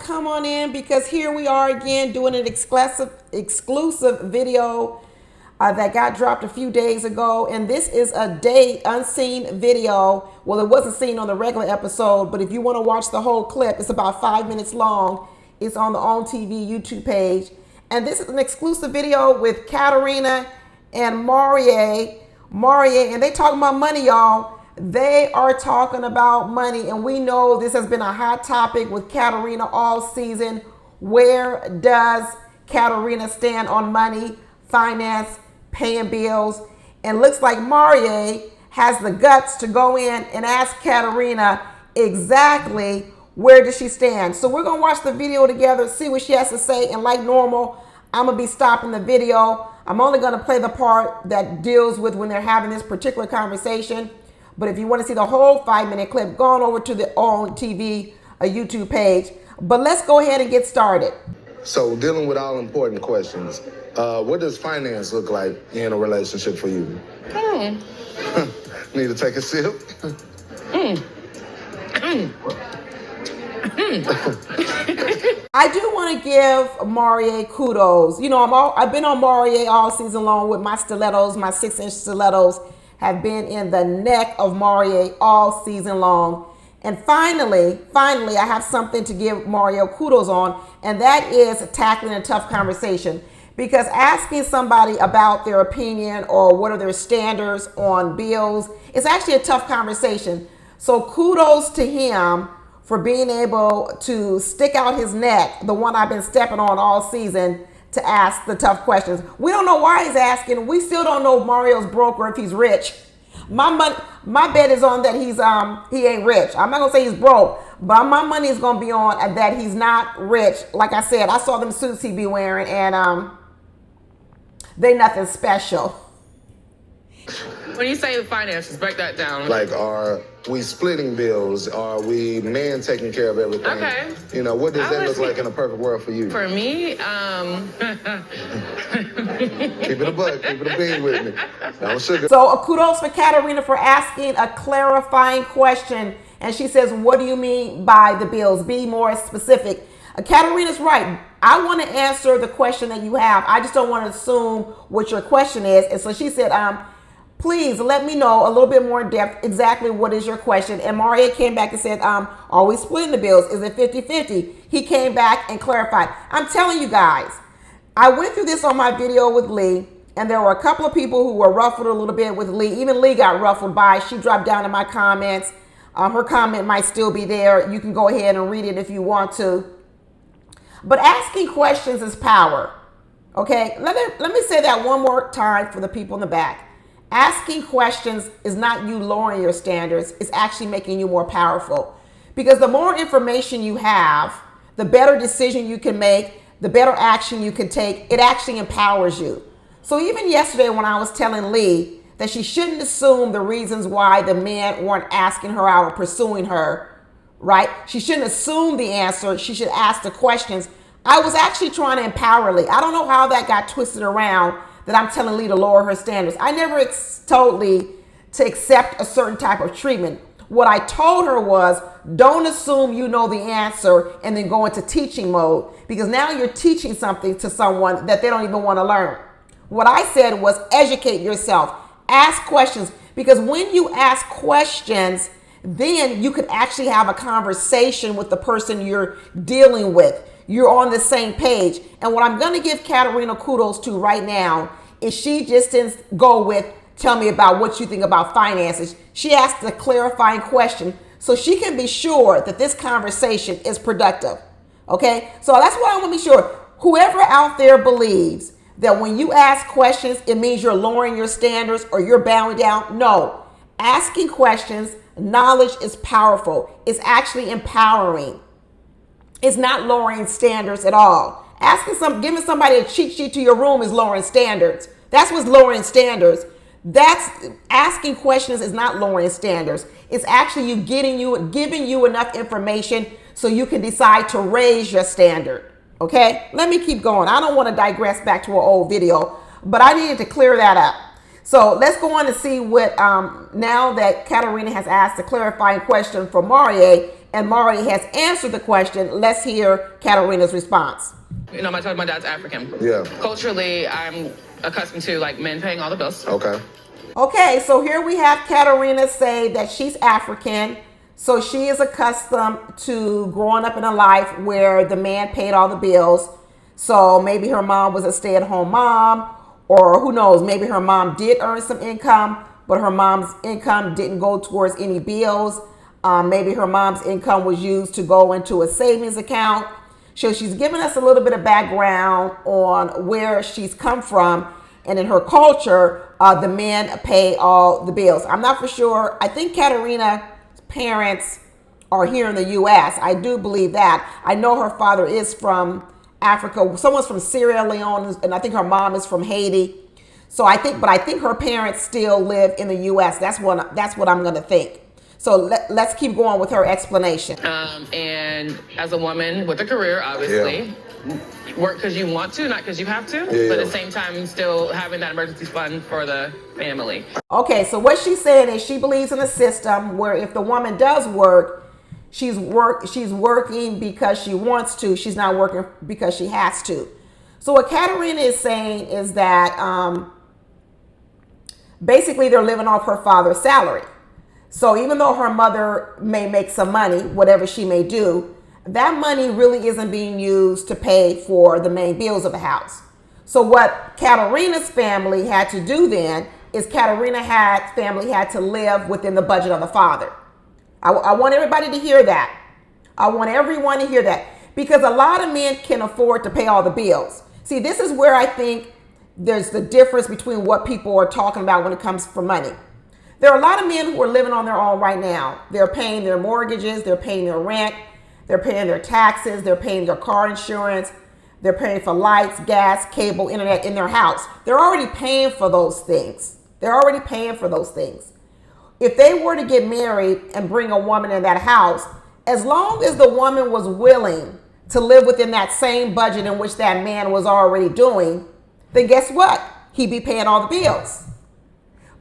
come on in because here we are again doing an exclusive video that got dropped a few days ago. And this is a date unseen video. Well, it wasn't seen on the regular episode, but if you want to watch the whole clip, it's about 5 minutes long. It's on the OWN TV YouTube page. And this is an exclusive video with Katarina and Marie, and they talking about money, y'all. They are talking about money, and we know this has been a hot topic with Katarina all season. Where does Katarina stand on money, finance, paying bills? And looks like Marie has the guts to go in and ask Katarina exactly where does she stand. So we're going to watch the video together, see what she has to say, and like normal, I'm going to be stopping the video. I'm only going to play the part that deals with when they're having this particular conversation. But if you want to see the whole 5-minute clip, go on over to the OWN TV YouTube page. But let's go ahead and get started. So dealing with all important questions, what does finance look like in a relationship for you? Need to take a sip? I do want to give Marie kudos. You know, I've been on Marie all season long with my stilettos. My 6-inch stilettos have been in the neck of Marie all season long. And finally, I have something to give Marie kudos on, and that is tackling a tough conversation. Because asking somebody about their opinion or what are their standards on bills is actually a tough conversation. So kudos to him for being able to stick out his neck, the one I've been stepping on all season, to ask the tough questions. We don't know why he's asking. We still don't know if Mario's broke or if he's rich. My bet is on that he ain't rich. I'm not gonna say he's broke, but my money is gonna be on that he's not rich. Like I said, I saw them suits he be wearing, and they nothing special. When you say finances, break that down. Like, are we splitting bills? Are we man taking care of everything? Okay. You know, what does that look like in a perfect world for you? For me, Keep it a buck, keep it a bean with me. No sugar. So kudos for Katarina for asking a clarifying question. And she says, what do you mean by the bills? Be more specific. Katarina's right. I want to answer the question that you have. I just don't want to assume what your question is. And so she said, please let me know a little bit more in depth exactly what is your question. And Maria came back and said, are we splitting the bills? Is it 50-50? He came back and clarified. I'm telling you guys, I went through this on my video with Lee, and there were a couple of people who were ruffled a little bit with Lee. Even Lee got ruffled by it. She dropped down in my comments. Her comment might still be there. You can go ahead and read it if you want to. But asking questions is power. Okay, let me say that one more time for the people in the back. Asking questions is not you lowering your standards. It's actually making you more powerful. Because the more information you have, the better decision you can make, the better action you can take. It actually empowers you. So even yesterday when I was telling Lee that she shouldn't assume the reasons why the men weren't asking her out or pursuing her, right? She shouldn't assume the answer. She should ask the questions. I was actually trying to empower Lee. I don't know how that got twisted around, that I'm telling Lee to lower her standards. I never told Lee to accept a certain type of treatment. What I told her was, don't assume you know the answer and then go into teaching mode, because now you're teaching something to someone that they don't even want to learn. What I said was educate yourself, ask questions, because when you ask questions, then you could actually have a conversation with the person you're dealing with. You're on the same page. And what I'm going to give Katarina kudos to right now is she just didn't go with, tell me about what you think about finances. She asked a clarifying question so she can be sure that this conversation is productive. Okay? So that's what I want to be sure. Whoever out there believes that when you ask questions, it means you're lowering your standards or you're bowing down. No. Asking questions, knowledge is powerful. It's actually empowering. It's not lowering standards at all. Giving somebody a cheat sheet to your room is lowering standards. That's what's lowering standards. That's asking questions is not lowering standards. It's actually giving you enough information so you can decide to raise your standard. Okay, let me keep going. I don't want to digress back to an old video, but I needed to clear that up. So let's go on and see what, now that Katarina has asked a clarifying question for Marie, and Mari has answered the question. Let's hear Katarina's response. You know, my dad's African. Yeah. Culturally, I'm accustomed to like men paying all the bills. Okay. Okay, so here we have Katarina say that she's African. So she is accustomed to growing up in a life where the man paid all the bills. So maybe her mom was a stay-at-home mom, or who knows, maybe her mom did earn some income, but her mom's income didn't go towards any bills. Maybe her mom's income was used to go into a savings account. So she's giving us a little bit of background on where she's come from. And in her culture, the men pay all the bills. I'm not for sure. I think Katarina's parents are here in the U.S. I do believe that. I know her father is from Africa. Someone's from Sierra Leone, and I think her mom is from Haiti. So I think her parents still live in the U.S. That's what I'm going to think. So let's keep going with her explanation. And as a woman with a career, obviously, work because you want to, not because you have to, but at the same time, still having that emergency fund for the family. Okay, so what she's saying is she believes in a system where if the woman does work, she's working because she wants to. She's not working because she has to. So what Katarina is saying is that basically they're living off her father's salary. So even though her mother may make some money, whatever she may do, that money really isn't being used to pay for the main bills of the house. So what Katarina's family had to do then is Katarina's family had to live within the budget of the father. I want everybody to hear that. I want everyone to hear that, because a lot of men can afford to pay all the bills. See, this is where I think there's the difference between what people are talking about when it comes for money. There are a lot of men who are living on their own right now. They're paying their mortgages, they're paying their rent, they're paying their taxes, they're paying their car insurance, they're paying for lights, gas, cable, internet in their house. They're already paying for those things. If they were to get married and bring a woman in that house, as long as the woman was willing to live within that same budget in which that man was already doing, then guess what? He'd be paying all the bills.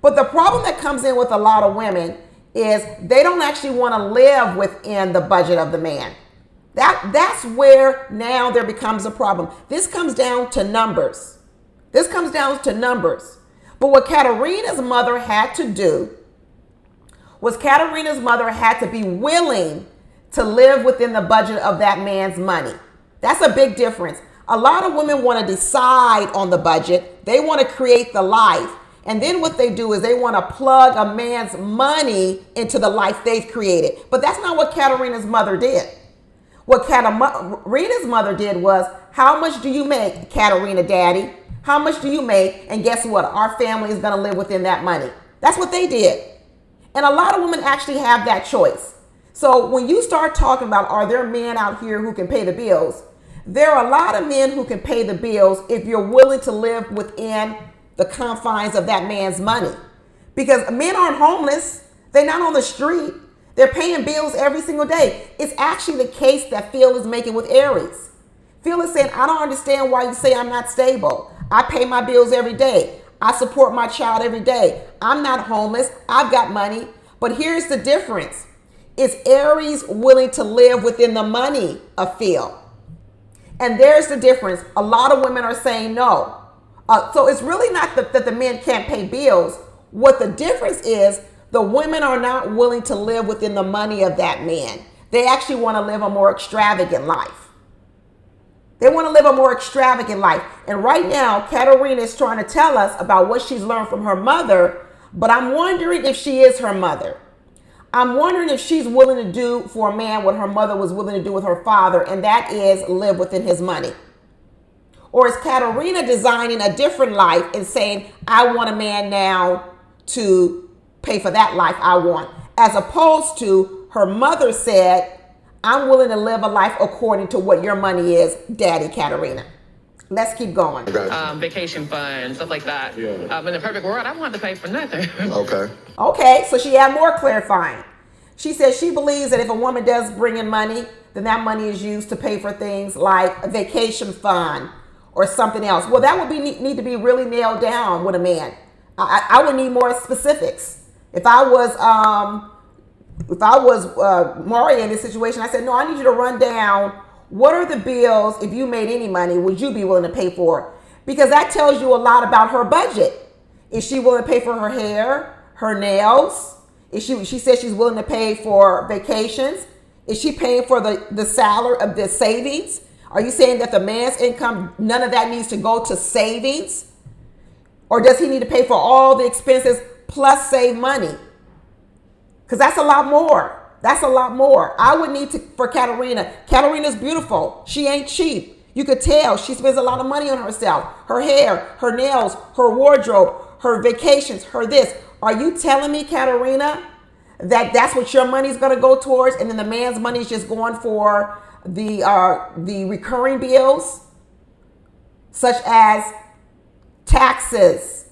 But the problem that comes in with a lot of women is they don't actually want to live within the budget of the man. That's where now there becomes a problem. This comes down to numbers. But what Katarina's mother had to do was Katarina's mother had to be willing to live within the budget of that man's money. That's a big difference. A lot of women want to decide on the budget. They want to create the life. And then what they do is they want to plug a man's money into the life they've created. But that's not what Katarina's mother did. What Katarina's mother did was, how much do you make, Katarina daddy? How much do you make? And guess what? Our family is going to live within that money. That's what they did. And a lot of women actually have that choice. So when you start talking about, are there men out here who can pay the bills? There are a lot of men who can pay the bills if you're willing to live within the confines of that man's money. Because men aren't homeless. They're not on the street. They're paying bills every single day. It's actually the case that Phil is making with Aries. Phil is saying, I don't understand why you say I'm not stable. I pay my bills every day. I support my child every day. I'm not homeless. I've got money. But here's the difference. Is Aries willing to live within the money of Phil? And there's the difference. A lot of women are saying no. So it's really not that the men can't pay bills. What the difference is, the women are not willing to live within the money of that man. They actually want to live a more extravagant life. And right now, Katarina is trying to tell us about what she's learned from her mother, but I'm wondering if she is her mother. I'm wondering if she's willing to do for a man what her mother was willing to do with her father, and that is live within his money. Or is Katarina designing a different life and saying, I want a man now to pay for that life I want, as opposed to her mother said, I'm willing to live a life according to what your money is, Daddy Katarina. Let's keep going. Vacation fund, stuff like that. Yeah. In the perfect world, I don't have to pay for nothing. Okay, so she had more clarifying. She says she believes that if a woman does bring in money, then that money is used to pay for things like a vacation fund or something else. Well, that would need to be really nailed down with a man. I would need more specifics. If I was if I was Maria in this situation, I said, no, I need you to run down what are the bills, if you made any money, would you be willing to pay for? Because that tells you a lot about her budget. Is she willing to pay for her hair, her nails? She says she's willing to pay for vacations. Is she paying for the salary of the savings? Are you saying that the man's income, none of that needs to go to savings? Or does he need to pay for all the expenses plus save money? Because that's a lot more. That's a lot more. I would need to, for Katarina. Katarina's beautiful. She ain't cheap. You could tell she spends a lot of money on herself. Her hair, her nails, her wardrobe, her vacations, her this. Are you telling me, Katarina, that that's what your money's going to go towards, and then the man's money is just going for the recurring bills, such as taxes,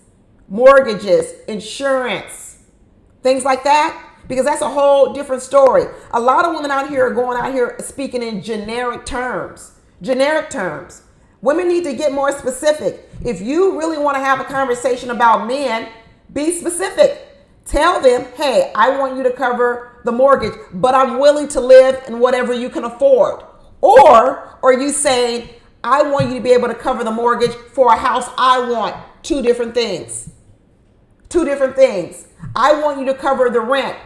mortgages, insurance, things like that? Because that's a whole different story. A lot of women out here are going out here speaking in generic terms. Generic terms. Women need to get more specific. If you really want to have a conversation about men, be specific. Tell them, hey, I want you to cover the mortgage, but I'm willing to live in whatever you can afford. Or are you saying, I want you to be able to cover the mortgage for a house I want? Two different things. Two different things. I want you to cover the rent.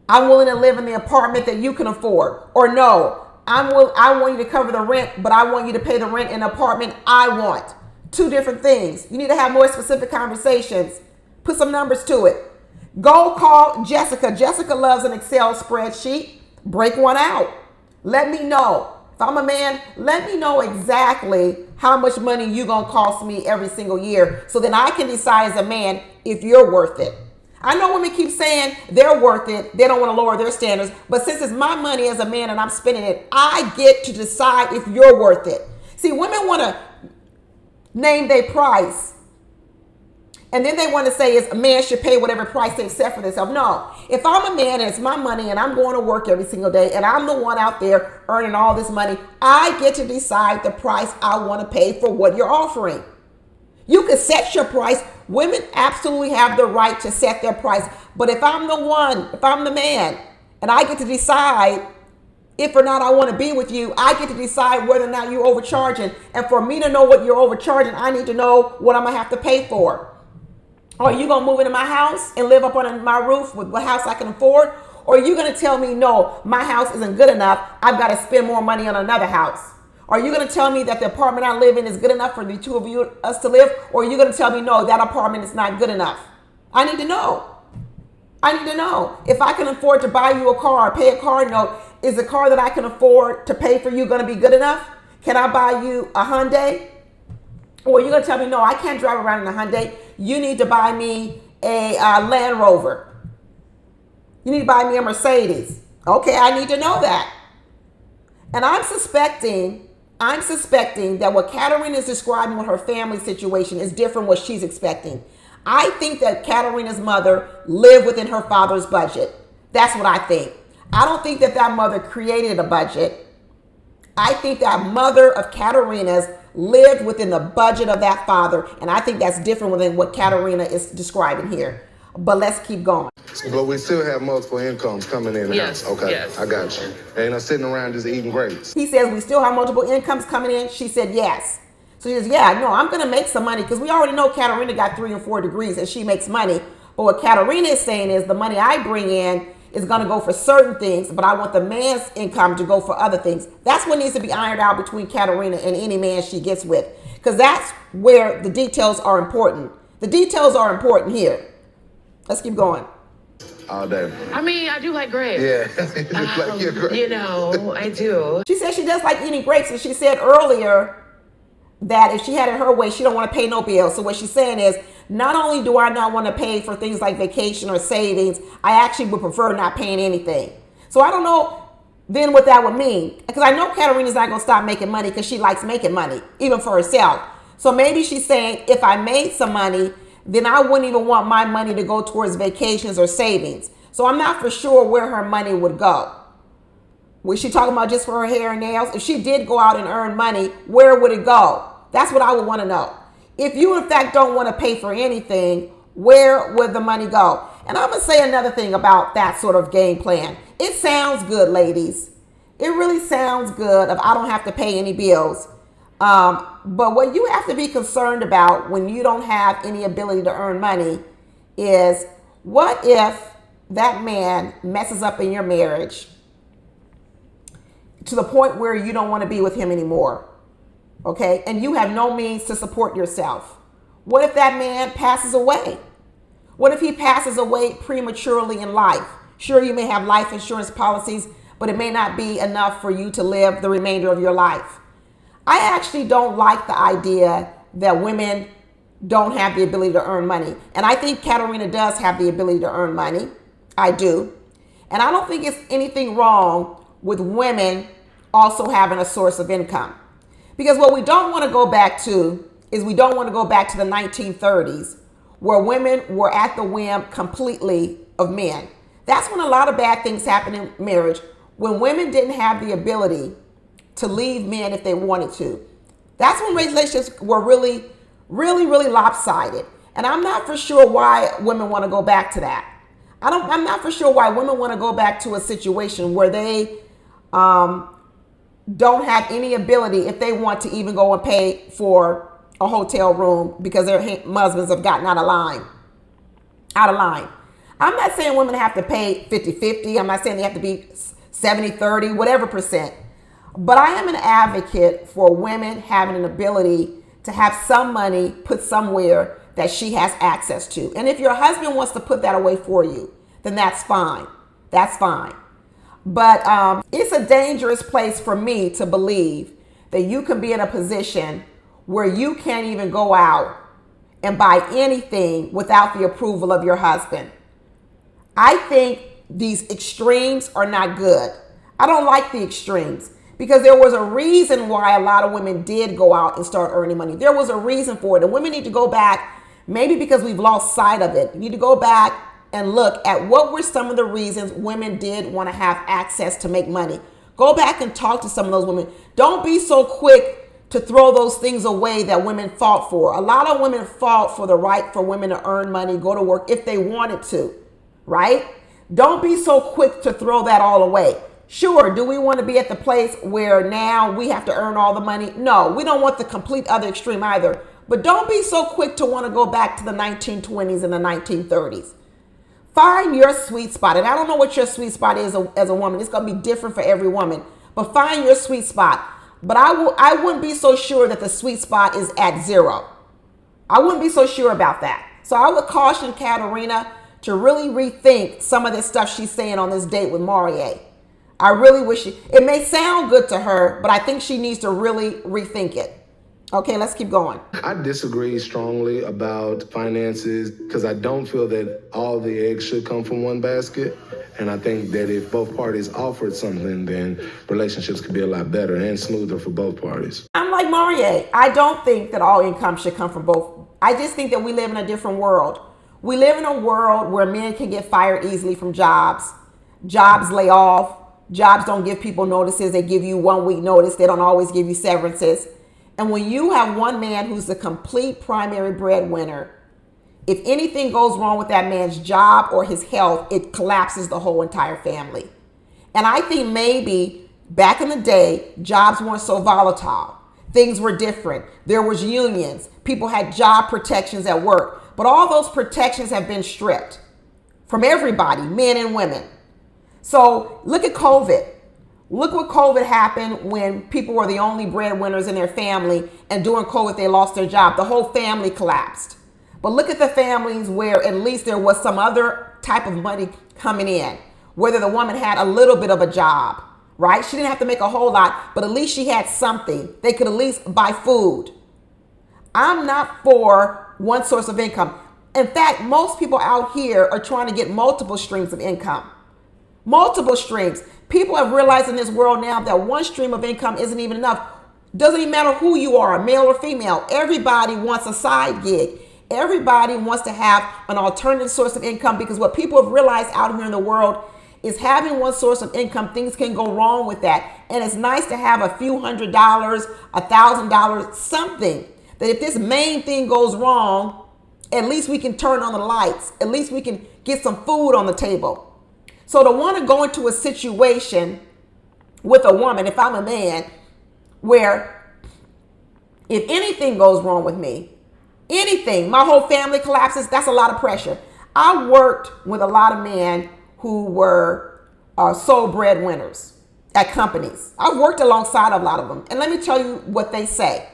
I'm willing to live in the apartment that you can afford. Or no, I want you to cover the rent, but I want you to pay the rent in an apartment I want. Two different things. You need to have more specific conversations. Put some numbers to it. Go call Jessica. Jessica loves an Excel spreadsheet. Break one out. Let me know. If I'm a man, let me know exactly how much money you're going to cost me every single year, so then I can decide as a man if you're worth it. I know women keep saying they're worth it. They don't want to lower their standards. But since it's my money as a man and I'm spending it, I get to decide if you're worth it. See, women want to name their price. And then they want to say is a man should pay whatever price they set for themselves. No, if I'm a man and it's my money and I'm going to work every single day and I'm the one out there earning all this money, I get to decide the price I want to pay for what you're offering. You can set your price. Women absolutely have the right to set their price. But if I'm the one, if I'm the man, and I get to decide if or not I want to be with you, I get to decide whether or not you're overcharging. And for me to know what you're overcharging, I need to know what I'm going to have to pay for. Are you going to move into my house and live up on my roof with what house I can afford? Or are you going to tell me, no, my house isn't good enough, I've got to spend more money on another house? Are you going to tell me that the apartment I live in is good enough for the two of us to live? Or are you going to tell me, no, that apartment is not good enough? I need to know. I need to know. If I can afford to buy you a car, pay a car note, is the car that I can afford to pay for you going to be good enough? Can I buy you a Hyundai? Or are you going to tell me, no, I can't drive around in a Hyundai. You need to buy me a Land Rover. You need to buy me a Mercedes. Okay, I need to know that. And I'm suspecting that what Katarina is describing with her family situation is different what she's expecting. I think that Katarina's mother lived within her father's budget. That's what I think. I don't think that mother created a budget. I think that mother of Katarina's lived within the budget of that father. And I think that's different than what Katarina is describing here. But let's keep going. But we still have multiple incomes coming in. Yes. Okay. Yes. I got you. Ain't no sitting around just eating grapes. He says we still have multiple incomes coming in. She said yes. So she says, yeah, no, I'm going to make some money because we already know Katarina got 3 and 4 degrees and she makes money. But what Katarina is saying is the money I bring in is going to go for certain things, but I want the man's income to go for other things. That's what needs to be ironed out between Katarina and any man she gets with, because that's where the details are important. The details are important here. Let's keep going. All day. I mean, I do like grapes. Yeah. Like your grapes. You know, I do. She said she does like eating grapes, and she said earlier that if she had it her way, she don't want to pay no bills. So what she's saying is, not only do I not want to pay for things like vacation or savings, I actually would prefer not paying anything. So I don't know then what that would mean, because I know Katarina's not going to stop making money because she likes making money, even for herself. So maybe she's saying if I made some money, then I wouldn't even want my money to go towards vacations or savings. So I'm not for sure where her money would go. Was she talking about just for her hair and nails? If she did go out and earn money, where would it go? That's what I would want to know. If you, in fact, don't want to pay for anything, where would the money go? And I'm going to say another thing about that sort of game plan. It sounds good, ladies. It really sounds good if I don't have to pay any bills. But what you have to be concerned about when you don't have any ability to earn money is, what if that man messes up in your marriage to the point where you don't want to be with him anymore? Okay? And you have no means to support yourself. What if that man passes away? What if he passes away prematurely in life? Sure, you may have life insurance policies, but it may not be enough for you to live the remainder of your life. I actually don't like the idea that women don't have the ability to earn money. And I think Katarina does have the ability to earn money. I do. And I don't think it's anything wrong with women also having a source of income. Because what we don't want to go back to is, we don't want to go back to the 1930s where women were at the whim completely of men. That's when a lot of bad things happen in marriage, when women didn't have the ability to leave men if they wanted to. That's when relationships were really, really, really lopsided. And I'm not for sure why women want to go back to that. I'm not for sure why women want to go back to a situation where they don't have any ability, if they want to even go and pay for a hotel room because their husbands have gotten out of line. I'm not saying women have to pay 50-50. I'm not saying they have to be 70-30, whatever percent. But I am an advocate for women having an ability to have some money put somewhere that she has access to. And if your husband wants to put that away for you, then that's fine. That's fine. But it's a dangerous place for me to believe that you can be in a position where you can't even go out and buy anything without the approval of your husband. I think these extremes are not good. I don't like the extremes, because there was a reason why a lot of women did go out and start earning money. There was a reason for it. And women need to go back, maybe because we've lost sight of it. You need to go back and look at what were some of the reasons women did want to have access to make money. Go back and talk to some of those women. Don't be so quick to throw those things away that women fought for. A lot of women fought for the right for women to earn money, go to work if they wanted to, right? Don't be so quick to throw that all away. Sure, do we want to be at the place where now we have to earn all the money? No, we don't want the complete other extreme either. But don't be so quick to want to go back to the 1920s and the 1930s. Find your sweet spot. And I don't know what your sweet spot is as a woman. It's going to be different for every woman. But find your sweet spot. But I wouldn't be so sure that the sweet spot is at 0. I wouldn't be so sure about that. So I would caution Katarina to really rethink some of this stuff she's saying on this date with Maurier. I really wish it may sound good to her, but I think she needs to really rethink it. Okay, let's keep going. I disagree strongly about finances because I don't feel that all the eggs should come from one basket. And I think that if both parties offered something, then relationships could be a lot better and smoother for both parties. I'm like Maurier. I don't think that all income should come from both. I just think that we live in a different world. We live in a world where men can get fired easily from jobs. Jobs lay off. Jobs don't give people notices. They give you 1 week notice. They don't always give you severances. And when you have one man who's the complete primary breadwinner, if anything goes wrong with that man's job or his health, it collapses the whole entire family. And I think maybe back in the day, jobs weren't so volatile. Things were different. There was unions. People had job protections at work. But all those protections have been stripped from everybody, men and women. So look at COVID. Look what COVID happened when people were the only breadwinners in their family, and during COVID they lost their job. The whole family collapsed. But look at the families where at least there was some other type of money coming in, whether the woman had a little bit of a job, right? She didn't have to make a whole lot, but at least she had something. They could at least buy food. I'm not for one source of income. In fact, most people out here are trying to get multiple streams of income. Multiple streams. People have realized in this world now that one stream of income isn't even enough. Doesn't even matter who you are, male or female. Everybody wants a side gig. Everybody wants to have an alternative source of income, because what people have realized out here in the world is having one source of income, things can go wrong with that. And it's nice to have a few $100, $1,000, something that if this main thing goes wrong, at least we can turn on the lights. At least we can get some food on the table. So to want to go into a situation with a woman, if I'm a man, where if anything goes wrong with me, anything, my whole family collapses, that's a lot of pressure. I worked with a lot of men who were sole breadwinners at companies. I've worked alongside a lot of them. And let me tell you what they say.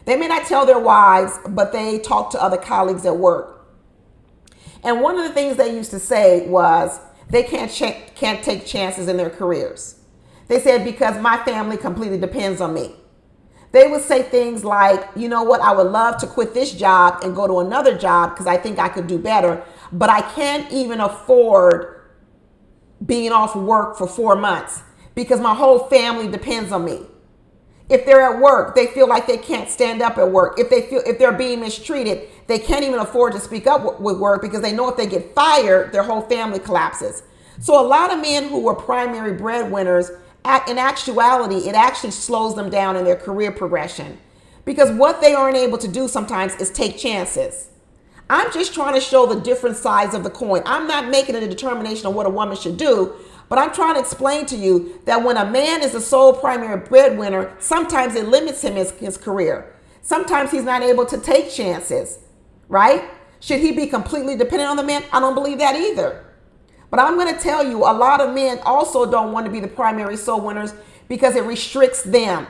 They may not tell their wives, but they talk to other colleagues at work. And one of the things they used to say was they can't take chances in their careers. They said, because my family completely depends on me. They would say things like, you know what, I would love to quit this job and go to another job because I think I could do better, but I can't even afford being off work for 4 months because my whole family depends on me. If they're at work, they feel like they can't stand up at work. If they're being mistreated, they can't even afford to speak up with work because they know if they get fired, their whole family collapses. So a lot of men who were primary breadwinners, in actuality, it actually slows them down in their career progression because what they aren't able to do sometimes is take chances. I'm just trying to show the different sides of the coin. I'm not making a determination on what a woman should do, but I'm trying to explain to you that when a man is the sole primary breadwinner, sometimes it limits him in his career. Sometimes he's not able to take chances, right? Should he be completely dependent on the man? I don't believe that either. But I'm going to tell you, a lot of men also don't want to be the primary sole winners because it restricts them.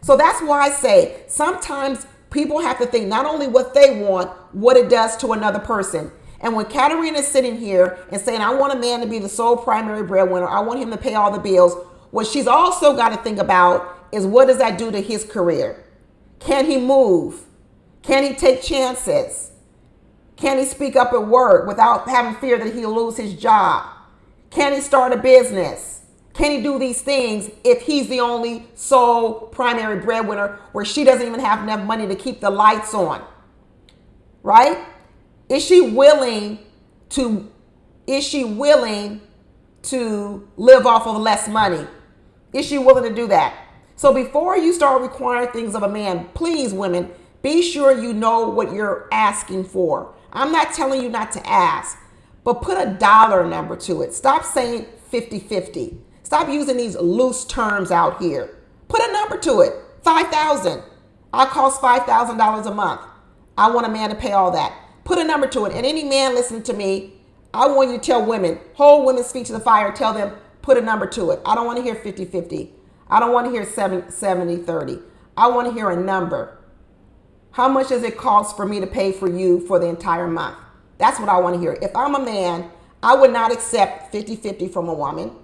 So that's why I say sometimes people have to think not only what they want, what it does to another person. And when Katarina is sitting here and saying, I want a man to be the sole primary breadwinner, I want him to pay all the bills, what she's also got to think about is what does that do to his career? Can he move? Can he take chances? Can he speak up at work without having fear that he'll lose his job? Can he start a business? Can he do these things if he's the only sole primary breadwinner where she doesn't even have enough money to keep the lights on? Right? Is she willing to live off of less money? Is she willing to do that? So before you start requiring things of a man, please, women, be sure you know what you're asking for. I'm not telling you not to ask, but put a dollar number to it. Stop saying 50-50. Stop using these loose terms out here. Put a number to it. $5,000. I cost $5,000 a month. I want a man to pay all that. Put a number to it. And any man listening to me, I want you to tell women, hold women's feet to the fire, tell them, put a number to it. I don't want to hear 50-50. I don't want to hear 70-30. I want to hear a number. How much does it cost for me to pay for you for the entire month? That's what I want to hear. If I'm a man, I would not accept 50-50 from a woman.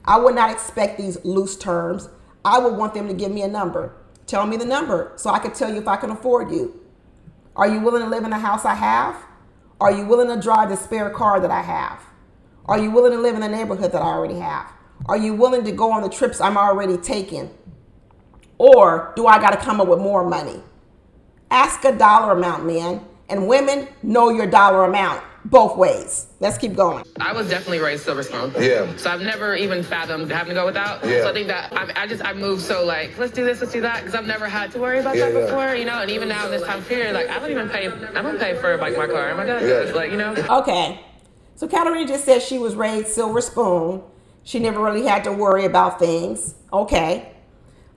I would not expect these loose terms. I would want them to give me a number. Tell me the number so I can tell you if I can afford you. Are you willing to live in the house I have? Are you willing to drive the spare car that I have? Are you willing to live in the neighborhood that I already have? Are you willing to go on the trips I'm already taking? Or do I got to come up with more money? Ask a dollar amount, man. And women, know your dollar amount both ways. Let's keep going. I was definitely raised silver spoon. Yeah. So I've never even fathomed having to go without. Yeah. So I think that I moved so like, let's do this, let's do that, because I've never had to worry about that before, you know. And even now this time period, like I don't pay for like my car. My dad, like, you know. Okay. So Katarina just said she was raised silver spoon. She never really had to worry about things. Okay.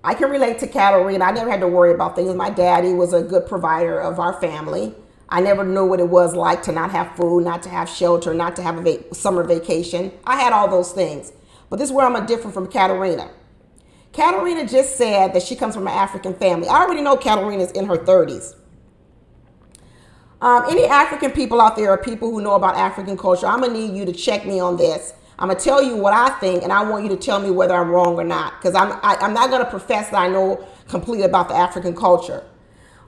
I can relate to Katarina. I never had to worry about things. My daddy was a good provider of our family. I never knew what it was like to not have food, not to have shelter, not to have a summer vacation. I had all those things. But this is where I'm different from Katarina. Katarina just said that she comes from an African family. I already know Katarina's in her 30s. Any African people out there or people who know about African culture, I'm going to need you to check me on this. I'm going to tell you what I think, and I want you to tell me whether I'm wrong or not, because I'm not going to profess that I know completely about the African culture.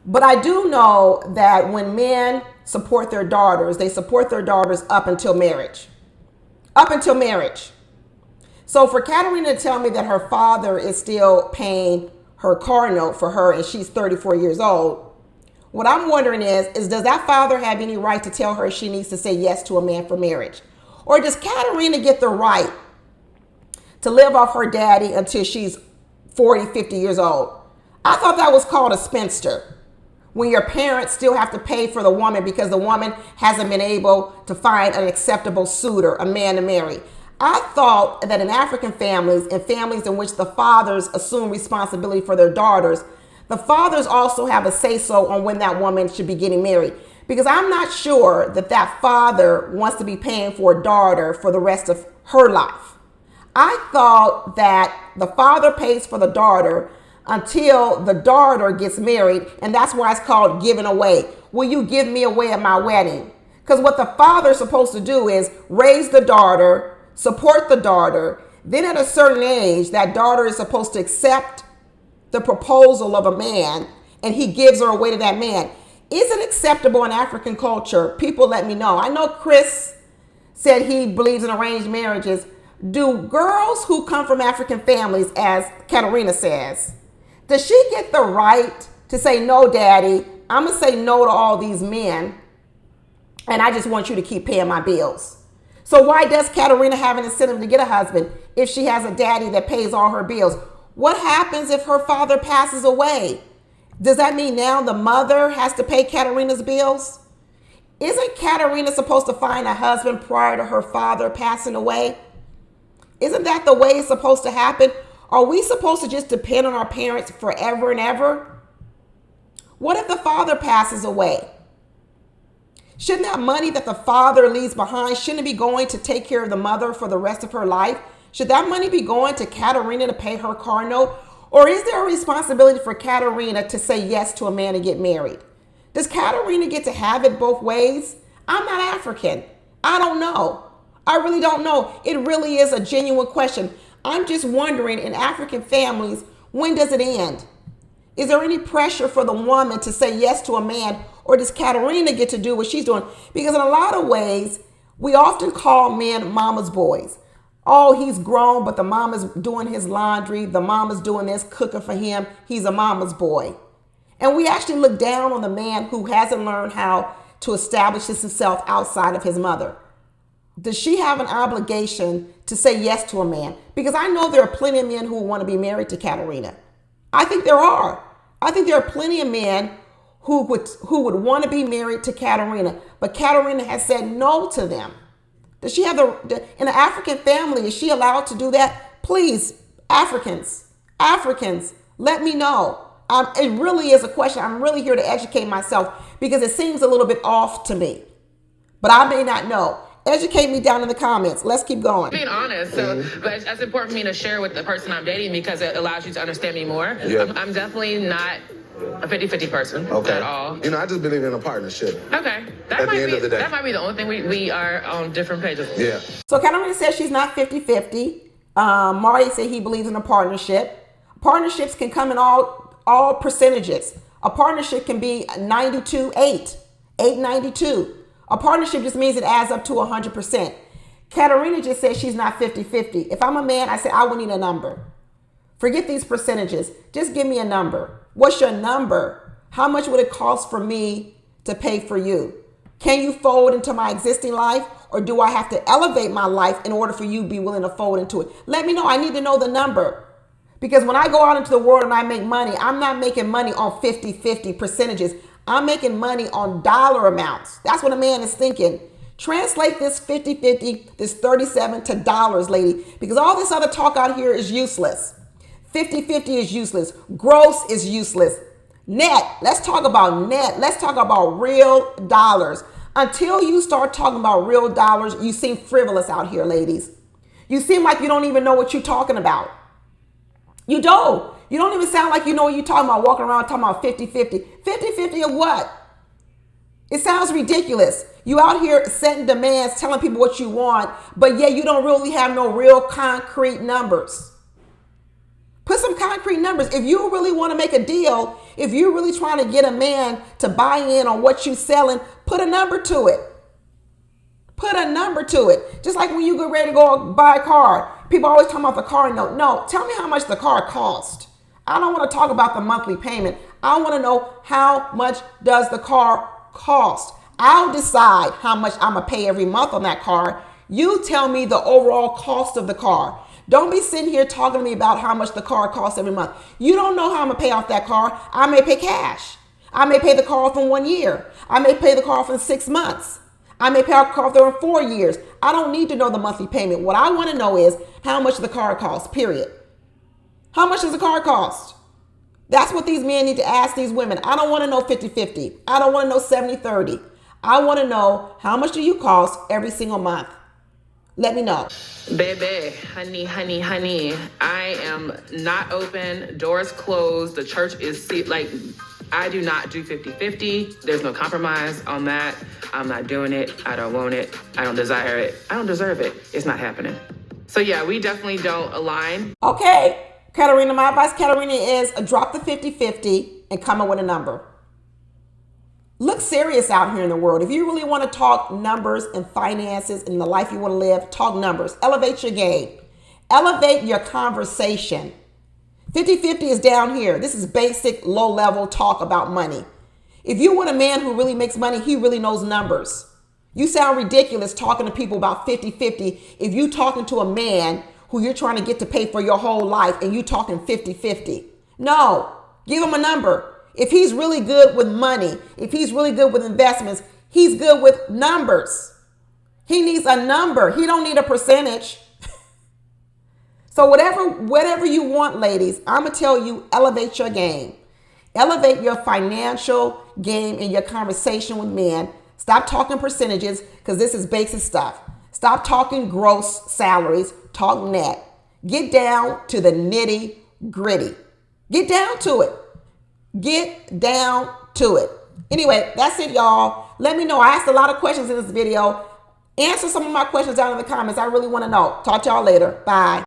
But I do know that when men support their daughters, they support their daughters up until marriage. Up until marriage. So for Katarina to tell me that her father is still paying her car note for her and she's 34 years old, what I'm wondering is does that father have any right to tell her she needs to say yes to a man for marriage? Or does Katarina get the right to live off her daddy until she's 40, 50 years old? I thought that was called a spinster. when your parents still have to pay for the woman because the woman hasn't been able to find an acceptable suitor, a man to marry. I thought that in African families and families in which the fathers assume responsibility for their daughters, the fathers also have a say-so on when that woman should be getting married. Because I'm not sure that that father wants to be paying for a daughter for the rest of her life. I thought that the father pays for the daughter until the daughter gets married, and that's why it's called giving away. Will you give me away at my wedding? Because what the father is supposed to do is raise the daughter, support the daughter. Then at a certain age, that daughter is supposed to accept the proposal of a man, and he gives her away to that man. Is it acceptable in African culture? People let me know. I know Chris said he believes in arranged marriages. Do girls who come from African families, as Katarina says, does she get the right to say, no, daddy, I'm going to say no to all these men, and I just want you to keep paying my bills? So why does Katarina have an incentive to get a husband if she has a daddy that pays all her bills? What happens if her father passes away? Does that mean now the mother has to pay Katarina's bills? Isn't Katarina supposed to find a husband prior to her father passing away? Isn't that the way it's supposed to happen? Are we supposed to just depend on our parents forever and ever? What if the father passes away? Shouldn't that money that the father leaves behind, shouldn't it be going to take care of the mother for the rest of her life? Should that money be going to Katarina to pay her car note? Or is there a responsibility for Katarina to say yes to a man and get married? Does Katarina get to have it both ways? I'm not African. I don't know. I really don't know. It really is a genuine question. I'm just wondering, in African families, when does it end? Is there any pressure for the woman to say yes to a man, or does Katarina get to do what she's doing? Because in a lot of ways, we often call men mama's boys. Oh, he's grown, but the mama's doing his laundry. The mama's doing this, cooking for him. He's a mama's boy. And we actually look down on the man who hasn't learned how to establish himself outside of his mother. Does she have an obligation to say yes to a man? Because I know there are plenty of men who want to be married to Katarina. I think there are. I think there are plenty of men who would want to be married to Katarina, but Katarina has said no to them. Does she have in an African family, is she allowed to do that? Please, Africans, let me know. It really is a question. I'm really here to educate myself because it seems a little bit off to me, but I may not know. Educate me down in the comments. Let's keep going. Being honest, but that's important for me to share with the person I'm dating because it allows you to understand me more. Yeah. I'm definitely not a 50-50 person at all. You know, I just believe in a partnership. Okay. That might be the only thing we are on different pages. Yeah. So Katarina says she's not 50-50. Mari said he believes in a partnership. Partnerships can come in all percentages. A partnership can be 92-8, 892. A partnership just means it adds up to 100%. Katarina just said she's not 50-50. If I'm a man, I say I would need a number. Forget these percentages. Just give me a number. What's your number? How much would it cost for me to pay for you? Can you fold into my existing life, or do I have to elevate my life in order for you to be willing to fold into it? Let me know. I need to know the number. Because when I go out into the world and I make money, I'm not making money on 50-50 percentages. I'm making money on dollar amounts. That's what a man is thinking. Translate this 50-50, this 37 to dollars, lady, because all this other talk out here is useless. 50-50 is useless. Gross is useless. Net, let's talk about net. Let's talk about real dollars. Until you start talking about real dollars, you seem frivolous out here, ladies. You seem like you don't even know what you're talking about. You don't. You don't even sound like you know what you're talking about, walking around talking about 50-50. 50-50 of what? It sounds ridiculous. You out here setting demands, telling people what you want, but yet you don't really have no real concrete numbers. Put some concrete numbers. If you really want to make a deal, if you're really trying to get a man to buy in on what you're selling, put a number to it. Put a number to it. Just like when you get ready to go buy a car. People always talk about the car note. No, tell me how much the car cost. I don't want to talk about the monthly payment. I want to know how much does the car cost. I'll decide how much I'm going to pay every month on that car. You tell me the overall cost of the car. Don't be sitting here talking to me about how much the car costs every month. You don't know how I'm going to pay off that car. I may pay cash. I may pay the car off in 1 year. I may pay the car off in 6 months. I may pay the car off in 4 years. I don't need to know the monthly payment. What I want to know is how much the car costs, period. How much does the car cost? That's what these men need to ask these women. I don't want to know 50-50. I don't want to know 70-30. I want to know how much do you cost every single month. Let me know. Baby, honey, honey, honey. I am not open. Doors closed. The church is like, I do not do 50-50. There's no compromise on that. I'm not doing it. I don't want it. I don't desire it. I don't deserve it. It's not happening. So yeah, we definitely don't align. Okay, Katarina, my advice, Katarina, is drop the 50-50 and come up with a number. Look serious out here in the world. If you really want to talk numbers and finances and the life you want to live, talk numbers. Elevate your game. Elevate your conversation. 50-50 is down here. This is basic, low-level talk about money. If you want a man who really makes money, he really knows numbers. You sound ridiculous talking to people about 50-50 if you talking to a man who you're trying to get to pay for your whole life and you talking 50-50. No, give him a number. If he's really good with money, if he's really good with investments, he's good with numbers. He needs a number. He don't need a percentage. So whatever you want, ladies, I'm going to tell you, elevate your game. Elevate your financial game in your conversation with men. Stop talking percentages because this is basic stuff. Stop talking gross salaries. Talk net. Get down to the nitty gritty. Get down to it. Get down to it. Anyway, that's it, y'all. Let me know. I asked a lot of questions in this video. Answer some of my questions down in the comments. I really want to know. Talk to y'all later. Bye.